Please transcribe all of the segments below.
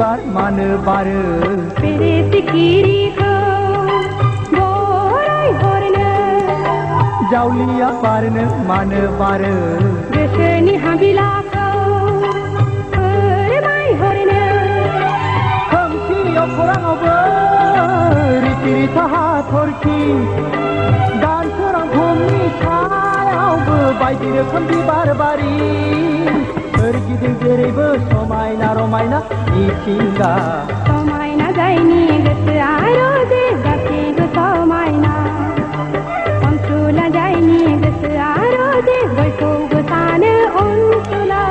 बिबार मानो बारो बेरे सिखिरिखौ बराय हरनो जावलिया बारनो मानो बारो गोसोनि हाबिलाखौ फोरमायहरनो खोमसियाव खौराङावबो रिथि रिथा हाथरखि दान सोरां भुमनि सायावबो बायदि रोखोम बिबार बारि सोरगिदिं जेरैबो समायना रमायना मिथिंगा समायना जायनि गोसोआ रोजे गासैबो समायना अनसुला जायनि गोसोआ रोजे बयखौबो सानो अनसुला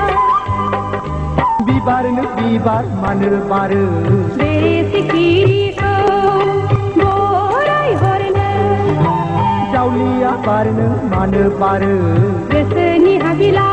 बिबारनो बिबार मानो बारो बेरे सिखिरिखौ बराय हरनो जावलिया बारनो मानो बारो गोसोनि हाबिला